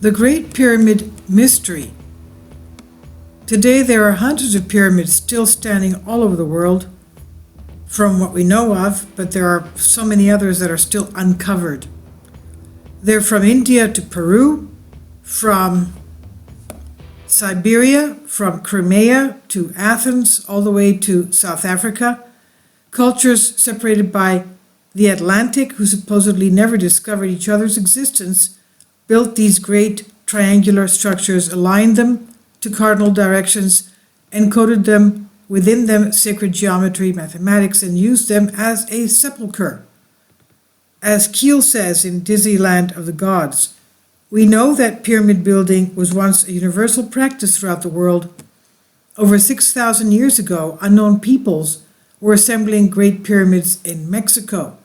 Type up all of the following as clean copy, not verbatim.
The Great Pyramid Mystery. Today there are hundreds of pyramids still standing all over the world, from what we know of, but there are so many others that are still uncovered. They're from India to Peru, from Siberia, from Crimea to Athens, all the way to South Africa. Cultures separated by the Atlantic, who supposedly never discovered each other's existence, built these great triangular structures, aligned them to cardinal directions, encoded them within them sacred geometry, mathematics, and used them as a sepulchre. As Keel says in Disneyland of the Gods, we know that pyramid building was once a universal practice throughout the world. Over 6,000 years ago, unknown peoples were assembling great pyramids in Mexico.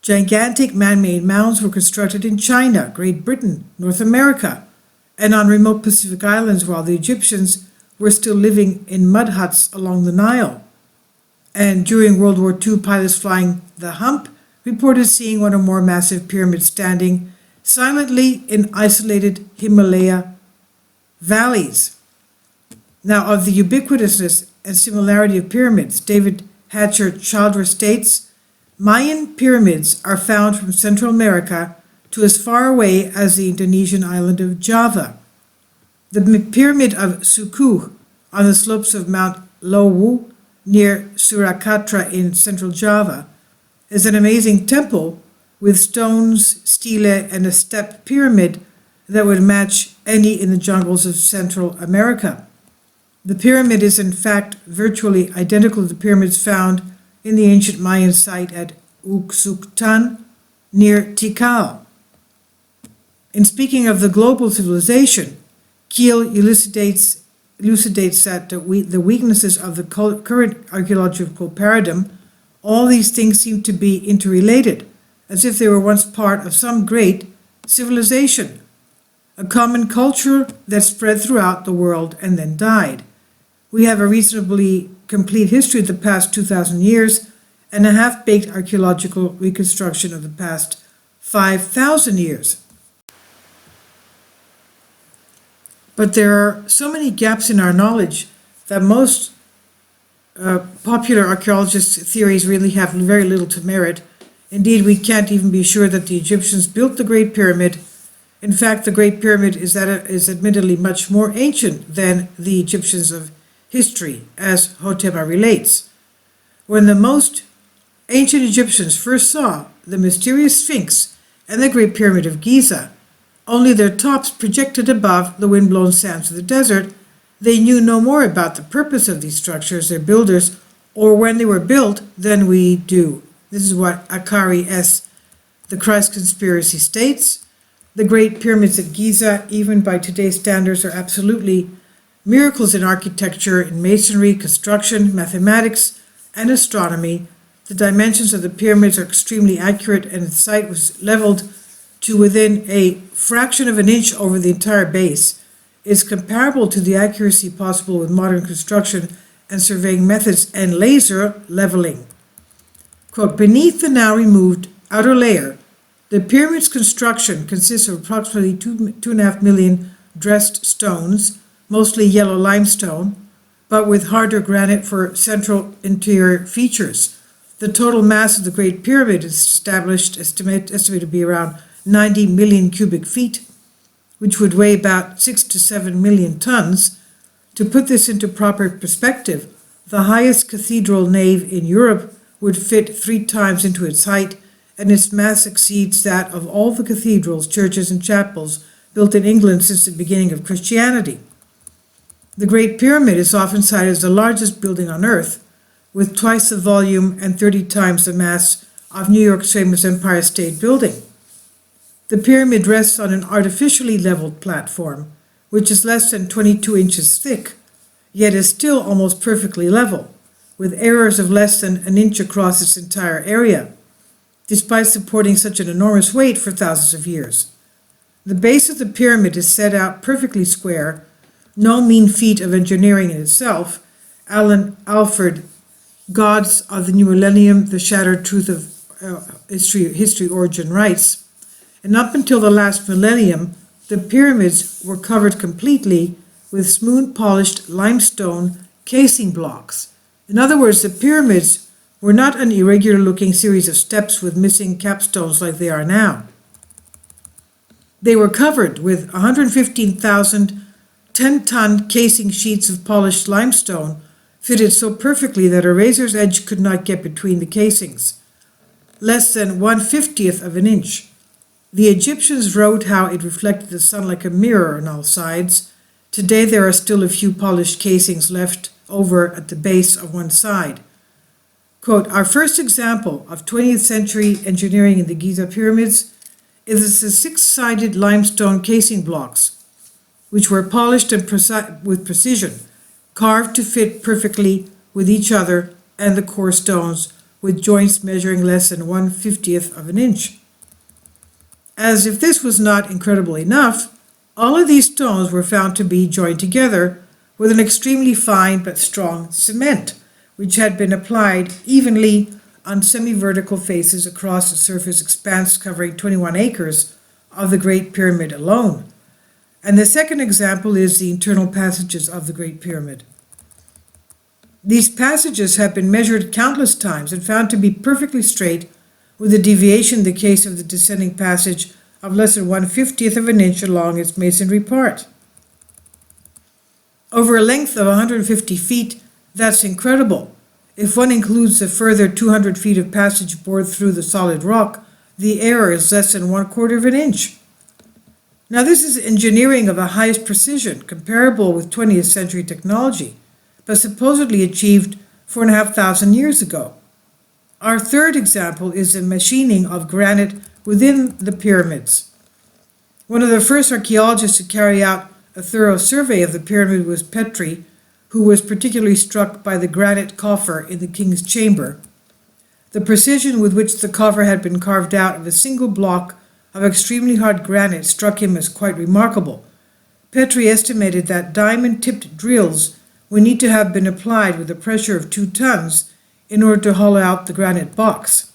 Gigantic man-made mounds were constructed in China, Great Britain, North America, and on remote Pacific islands while the Egyptians were still living in mud huts along the Nile. And during World War II, pilots flying the Hump reported seeing one or more massive pyramids standing silently in isolated Himalaya valleys. Now, of the ubiquitousness and similarity of pyramids, David Hatcher Childress states, Mayan pyramids are found from Central America to as far away as the Indonesian island of Java. The Pyramid of Suku on the slopes of Mount Lowu near Surakarta in central Java is an amazing temple with stones, stele, and a step pyramid that would match any in the jungles of Central America. The pyramid is in fact virtually identical to the pyramids found in the ancient Mayan site at Uxuktan near Tikal. In speaking of the global civilization, Keel elucidates that the weaknesses of the current archaeological paradigm, all these things seem to be interrelated, as if they were once part of some great civilization, a common culture that spread throughout the world and then died. We have a reasonably complete history of the past 2,000 years and a half-baked archaeological reconstruction of the past 5,000 years. But there are so many gaps in our knowledge that most popular archaeologist theories really have very little to merit. Indeed, we can't even be sure that the Egyptians built the Great Pyramid. In fact, the Great Pyramid is admittedly much more ancient than the Egyptians of history, as Hotema relates. When the most ancient Egyptians first saw the mysterious Sphinx and the Great Pyramid of Giza, only their tops projected above the wind-blown sands of the desert, they knew no more about the purpose of these structures, their builders, or when they were built than we do. This is what Akari S., The Christ Conspiracy, states. The Great Pyramids at Giza, even by today's standards, are absolutely miracles in architecture, in masonry, construction, mathematics, and astronomy. The dimensions of the pyramids are extremely accurate, and the site was leveled to within a fraction of an inch over the entire base. It is comparable to the accuracy possible with modern construction and surveying methods and laser leveling. Quote, beneath the now removed outer layer, the pyramid's construction consists of approximately 2.5 million dressed stones, mostly yellow limestone, but with harder granite for central interior features. The total mass of the Great Pyramid is estimated to be around 90 million cubic feet, which would weigh about 6 to 7 million tons. To put this into proper perspective, the highest cathedral nave in Europe would fit 3 times into its height, and its mass exceeds that of all the cathedrals, churches, and chapels built in England since the beginning of Christianity. The Great Pyramid is often cited as the largest building on Earth, with twice the volume and 30 times the mass of New York's famous Empire State Building. The pyramid rests on an artificially leveled platform, which is less than 22 inches thick, yet is still almost perfectly level, with errors of less than an inch across its entire area, despite supporting such an enormous weight for thousands of years. The base of the pyramid is set out perfectly square, no mean feat of engineering in itself. Alan Alford, Gods of the New Millennium, The Shattered Truth of History Origin writes, and up until the last millennium, the pyramids were covered completely with smooth polished limestone casing blocks. In other words, the pyramids were not an irregular looking series of steps with missing capstones like they are now. They were covered with 115,000 10-ton casing sheets of polished limestone fitted so perfectly that a razor's edge could not get between the casings, less than 1/50th of an inch. The Egyptians wrote how it reflected the sun like a mirror on all sides. Today there are still a few polished casings left over at the base of one side. Quote, our first example of 20th century engineering in the Giza pyramids is the six-sided limestone casing blocks, which were polished and with precision, carved to fit perfectly with each other and the core stones, with joints measuring less than 1/50th of an inch. As if this was not incredible enough, all of these stones were found to be joined together with an extremely fine but strong cement, which had been applied evenly on semi-vertical faces across the surface expanse covering 21 acres of the Great Pyramid alone. And the second example is the internal passages of the Great Pyramid. These passages have been measured countless times and found to be perfectly straight, with a deviation in the case of the descending passage of less than 1/50th of an inch along its masonry part. Over a length of 150 feet, that's incredible. If one includes the further 200 feet of passage bored through the solid rock, the error is less than 1/4 of an inch. Now this is engineering of the highest precision, comparable with 20th century technology, but supposedly achieved 4,500 years ago. Our third example is the machining of granite within the pyramids. One of the first archaeologists to carry out a thorough survey of the pyramid was Petrie, who was particularly struck by the granite coffer in the king's chamber. The precision with which the coffer had been carved out of a single block of extremely hard granite struck him as quite remarkable. Petrie estimated that diamond-tipped drills would need to have been applied with a pressure of 2 tons in order to hollow out the granite box.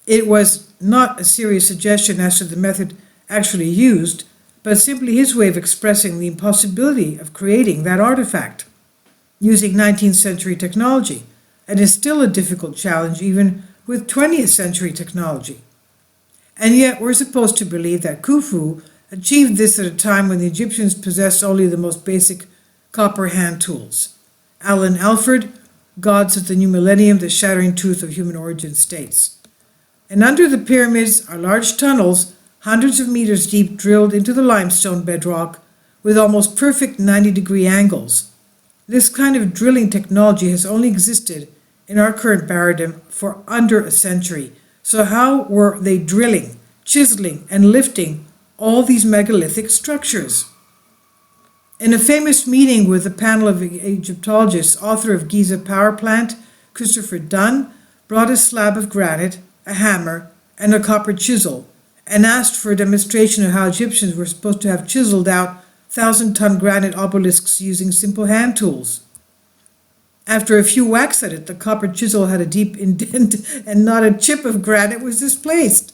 It was not a serious suggestion as to the method actually used, but simply his way of expressing the impossibility of creating that artifact using 19th century technology, and is still a difficult challenge even with 20th century technology. And yet we're supposed to believe that Khufu achieved this at a time when the Egyptians possessed only the most basic copper hand tools. Alan Alford, Gods of the New Millennium, The Shattering Truth of Human Origin states. And under the pyramids are large tunnels, hundreds of meters deep, drilled into the limestone bedrock with almost perfect 90-degree angles. This kind of drilling technology has only existed in our current paradigm for under a century. So how were they drilling, chiseling, and lifting all these megalithic structures? In a famous meeting with a panel of Egyptologists, author of Giza Power Plant, Christopher Dunn, brought a slab of granite, a hammer, and a copper chisel, and asked for a demonstration of how Egyptians were supposed to have chiseled out 1,000-ton granite obelisks using simple hand tools. After a few whacks at it, the copper chisel had a deep indent and not a chip of granite was displaced.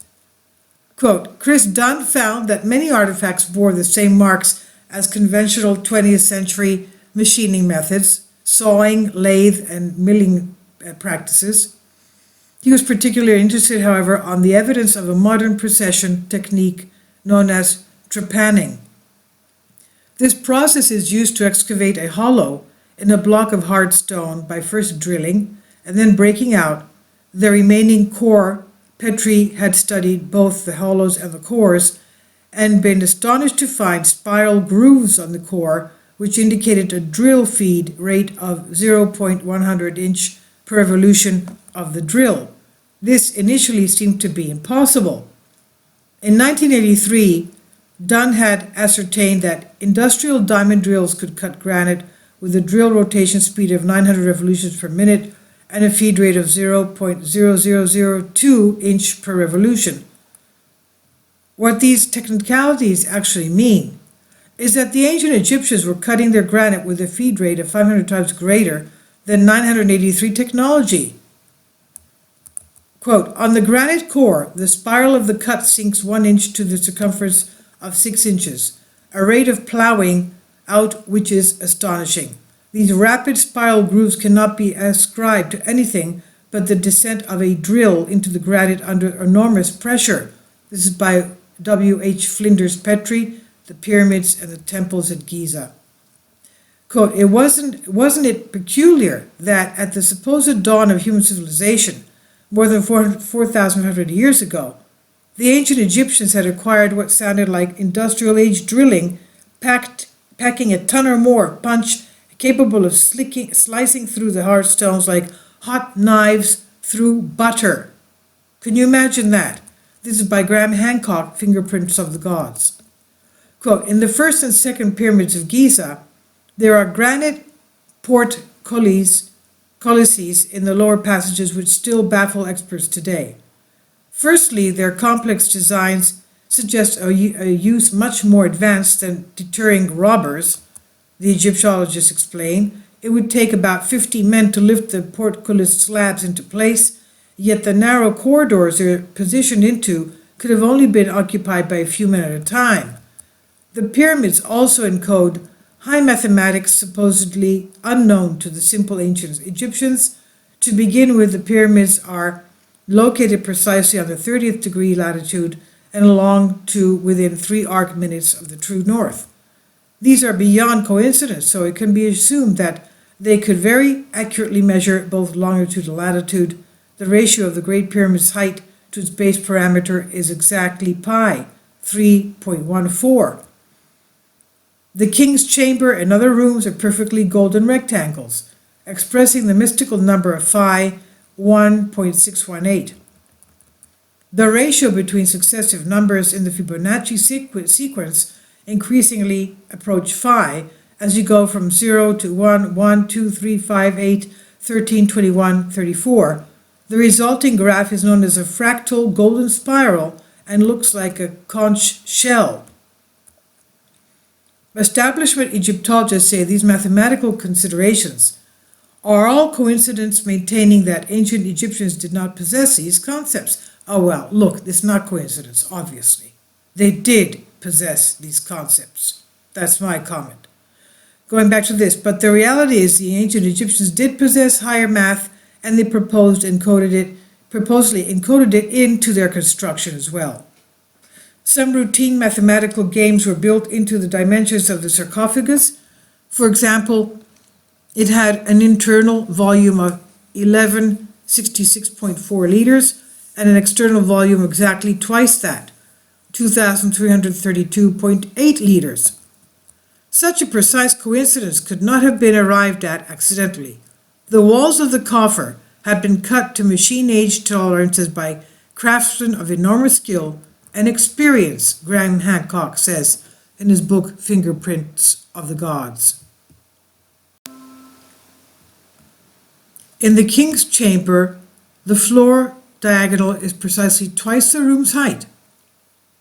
Quote, Chris Dunn found that many artifacts bore the same marks as conventional 20th century machining methods, sawing, lathe, and milling practices. He was particularly interested, however, on the evidence of a modern procession technique known as trepanning. This process is used to excavate a hollow in a block of hard stone by first drilling and then breaking out the remaining core. Petrie had studied both the hollows and the cores and been astonished to find spiral grooves on the core, which indicated a drill feed rate of 0.100 inch per revolution of the drill. This initially seemed to be impossible. In 1983, Dunn had ascertained that industrial diamond drills could cut granite with a drill rotation speed of 900 revolutions per minute and a feed rate of 0.0002 inch per revolution. What these technicalities actually mean is that the ancient Egyptians were cutting their granite with a feed rate of 500 times greater than 983 technology. Quote, on the granite core, the spiral of the cut sinks 1 inch to the circumference of 6 inches, a rate of plowing out which is astonishing. These rapid spiral grooves cannot be ascribed to anything but the descent of a drill into the granite under enormous pressure. This is by W.H. Flinders Petrie, The Pyramids and the Temples at Giza. Quote, wasn't it peculiar that at the supposed dawn of human civilization, more than 4,500 years ago, the ancient Egyptians had acquired what sounded like industrial age drilling, packing a ton or more punch, capable of slicing through the hard stones like hot knives through butter. Can you imagine that? This is by Graham Hancock, Fingerprints of the Gods. Quote, in the first and second pyramids of Giza, there are granite portcullises in the lower passages which still baffle experts today. Firstly, their complex designs suggest a use much more advanced than deterring robbers. The Egyptologists explain, it would take about 50 men to lift the portcullis slabs into place, yet the narrow corridors they're positioned into could have only been occupied by a few men at a time. The pyramids also encode high mathematics supposedly unknown to the simple ancient Egyptians. To begin with, the pyramids are located precisely on the 30th degree latitude and along to within 3 arc minutes of the true north. These are beyond coincidence, so it can be assumed that they could very accurately measure both longitude and latitude. The ratio of the Great Pyramid's height to its base parameter is exactly pi, 3.14. The King's Chamber and other rooms are perfectly golden rectangles, expressing the mystical number of phi, 1.618. The ratio between successive numbers in the Fibonacci sequence increasingly approach phi as you go from 0 to 1, 1, 2, 3, 5, 8, 13, 21, 34. The resulting graph is known as a fractal golden spiral and looks like a conch shell. Establishment Egyptologists say these mathematical considerations are all coincidence, maintaining that ancient Egyptians did not possess these concepts. Oh well, look, it's not coincidence, obviously. They did possess these concepts. That's my comment. Going back to this, but the reality is the ancient Egyptians did possess higher math, and they purposely encoded it into their construction as well. Some routine mathematical games were built into the dimensions of the sarcophagus. For example, it had an internal volume of 1166.4 liters and an external volume exactly twice that, 2,332.8 liters. Such a precise coincidence could not have been arrived at accidentally. The walls of the coffer had been cut to machine-age tolerances by craftsmen of enormous skill and experience, Graham Hancock says in his book Fingerprints of the Gods. In the King's Chamber, the floor diagonal is precisely twice the room's height.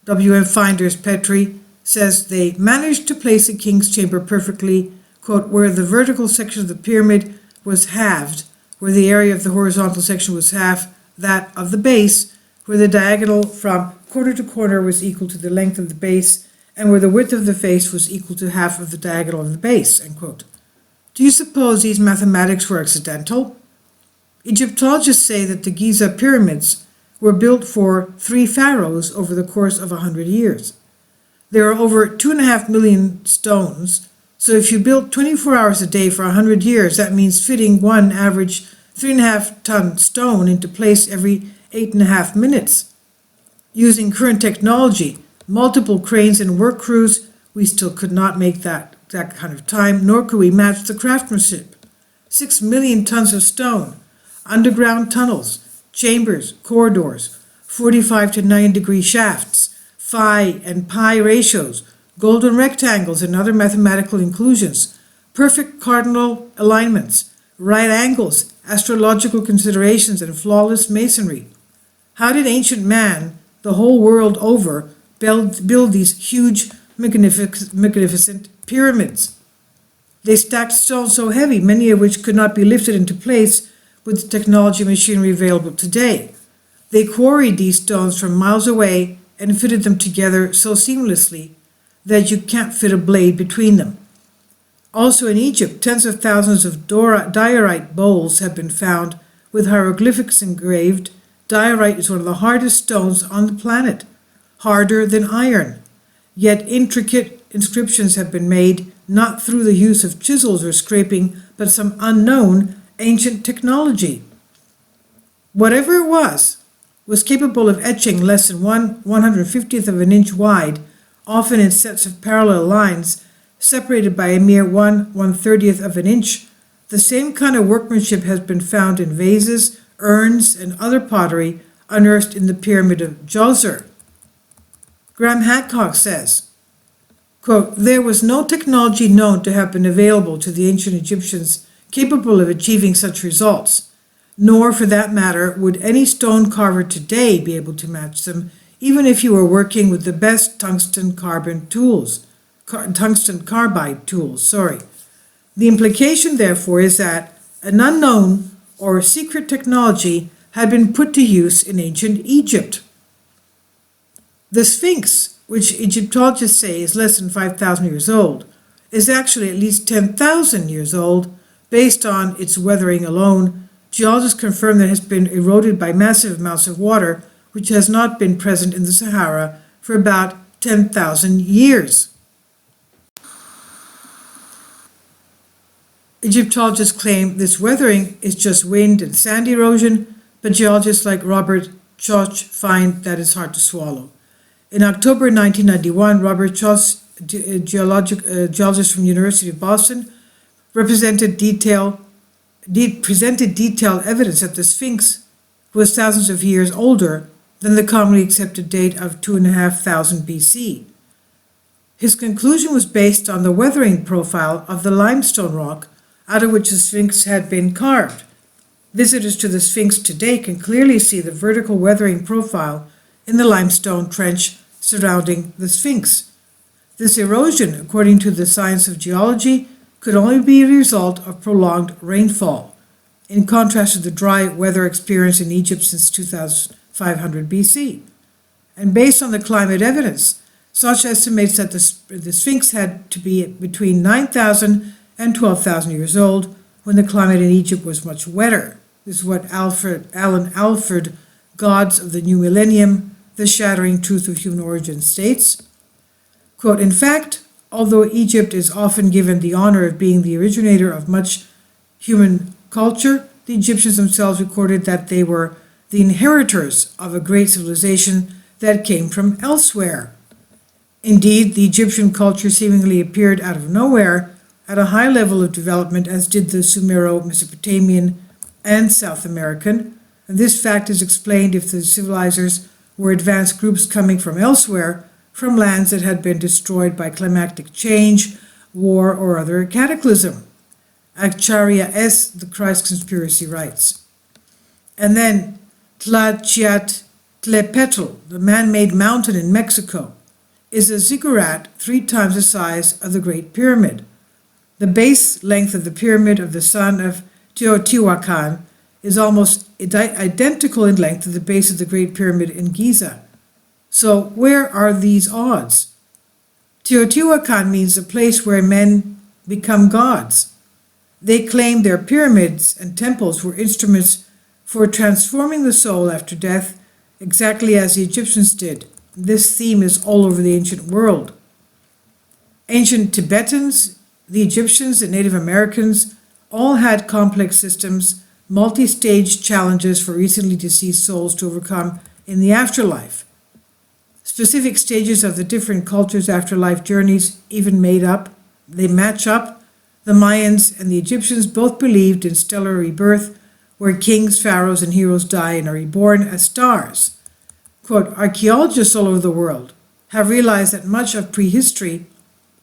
W.M. Flinders Petrie says they managed to place the King's Chamber perfectly, quote, where the vertical section of the pyramid was halved, where the area of the horizontal section was half that of the base, where the diagonal from corner to corner was equal to the length of the base, and where the width of the face was equal to half of the diagonal of the base, end quote. Do you suppose these mathematics were accidental? Egyptologists say that the Giza pyramids were built for 3 pharaohs over the course of 100 years. There are over 2.5 million stones, so if you built 24 hours a day for 100 years, that means fitting one average 3.5-ton stone into place every 8.5 minutes. Using current technology, multiple cranes and work crews, we still could not make that kind of time, nor could we match the craftsmanship. 6 million tons of stone, underground tunnels, chambers, corridors, 45 to 90 degree shafts, phi and pi ratios, golden rectangles and other mathematical inclusions, perfect cardinal alignments, right angles, astrological considerations, and flawless masonry. How did ancient man, the whole world over, build these huge, magnificent pyramids? They stacked stones so heavy, many of which could not be lifted into place with the technology and machinery available today. They quarried these stones from miles away and fitted them together so seamlessly that you can't fit a blade between them. Also in Egypt, tens of thousands of diorite bowls have been found with hieroglyphics engraved. Diorite is one of the hardest stones on the planet, harder than iron. Yet intricate inscriptions have been made not through the use of chisels or scraping, but some unknown ancient technology. Whatever it was capable of etching less than 1/150th of an inch wide, often in sets of parallel lines, separated by a mere 1/130th of an inch. The same kind of workmanship has been found in vases, urns, and other pottery unearthed in the Pyramid of Djoser. Graham Hancock says, quote, "There was no technology known to have been available to the ancient Egyptians capable of achieving such results, nor, for that matter, would any stone carver today be able to match them, even if you were working with the best tungsten carbide tools. The implication, therefore, is that an unknown or secret technology had been put to use in ancient Egypt." The Sphinx, which Egyptologists say is less than 5,000 years old, is actually at least 10,000 years old. Based on its weathering alone, geologists confirm that it has been eroded by massive amounts of water, which has not been present in the Sahara for about 10,000 years. Egyptologists claim this weathering is just wind and sand erosion, but geologists like Robert Schoch find that it's hard to swallow. In October 1991, Robert Schoch, geologist from the University of Boston, presented detailed evidence that the Sphinx was thousands of years older than the commonly accepted date of 2,500 BC. His conclusion was based on the weathering profile of the limestone rock out of which the Sphinx had been carved. Visitors to the Sphinx today can clearly see the vertical weathering profile in the limestone trench surrounding the Sphinx. This erosion, according to the science of geology, could only be a result of prolonged rainfall, in contrast to the dry weather experienced in Egypt since 2500 BC. And based on the climate evidence, Schoch estimates that the Sphinx had to be between 9,000 and 12,000 years old when the climate in Egypt was much wetter. This is what Alan Alford, Gods of the New Millennium, The Shattering Truth of Human Origin states, quote, "In fact, although Egypt is often given the honor of being the originator of much human culture, the Egyptians themselves recorded that they were the inheritors of a great civilization that came from elsewhere. Indeed, the Egyptian culture seemingly appeared out of nowhere at a high level of development, as did the Sumero-Mesopotamian and South American, and this fact is explained if the civilizers were advanced groups coming from elsewhere, from lands that had been destroyed by climatic change, war, or other cataclysm." Acharya S., The Christ Conspiracy, writes. And then Tlachiatlepetl, the man-made mountain in Mexico, is a ziggurat 3 times the size of the Great Pyramid. The base length of the Pyramid of the son of Teotihuacan is almost identical in length to the base of the Great Pyramid in Giza. So where are these odds? Teotihuacan means a place where men become gods. They claim their pyramids and temples were instruments for transforming the soul after death, exactly as the Egyptians did. This theme is all over the ancient world. Ancient Tibetans, the Egyptians, and Native Americans all had complex systems, multi-stage challenges for recently deceased souls to overcome in the afterlife. Specific stages of the different cultures' afterlife journeys they match up. The Mayans and the Egyptians both believed in stellar rebirth, where kings, pharaohs, and heroes die and are reborn as stars. Quote, "Archaeologists all over the world have realized that much of prehistory,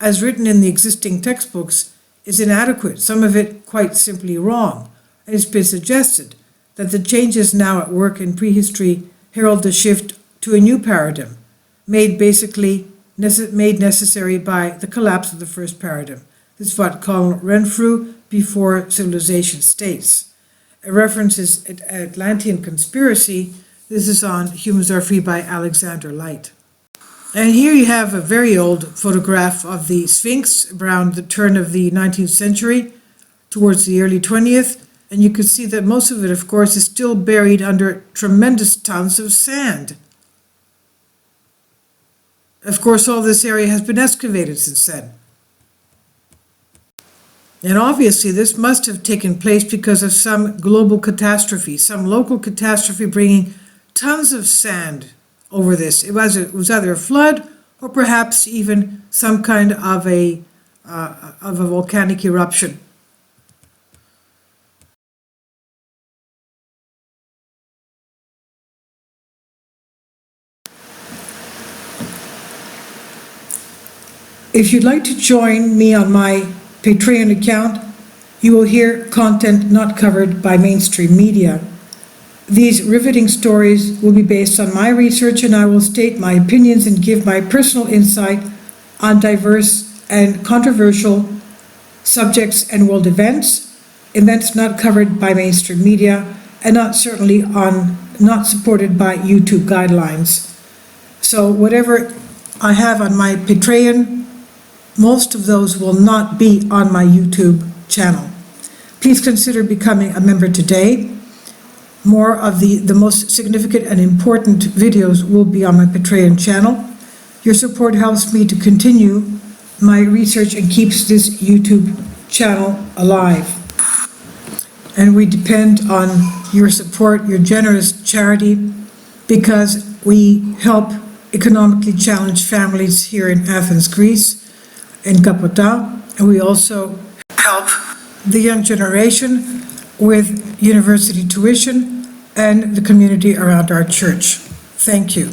as written in the existing textbooks, is inadequate, some of it quite simply wrong, and it's been suggested that the changes now at work in prehistory herald the shift to a new paradigm, made necessary by the collapse of the first paradigm." This is what Colin Renfrew, Before Civilization, states. A reference is Atlantean Conspiracy. This is on Humans Are Free by Alexander Light. And here you have a very old photograph of the Sphinx around the turn of the 19th century, towards the early 20th, and you can see that most of it, of course, is still buried under tremendous tons of sand. Of course, all this area has been excavated since then. And obviously, this must have taken place because of some global catastrophe, some local catastrophe bringing tons of sand over this. It was either a flood or perhaps even some kind of a volcanic eruption. If you'd like to join me on my Patreon account, you will hear content not covered by mainstream media. These riveting stories will be based on my research, and I will state my opinions and give my personal insight on diverse and controversial subjects and world events not covered by mainstream media, and not supported by YouTube guidelines. So whatever I have on my Patreon, most of those will not be on my YouTube channel. Please consider becoming a member today. More of the most significant and important videos will be on my Patreon channel. Your support helps me to continue my research and keeps this YouTube channel alive. And we depend on your support, your generous charity, because we help economically challenged families here in Athens, Greece, in Kapota, and we also help the young generation with university tuition and the community around our church. Thank you.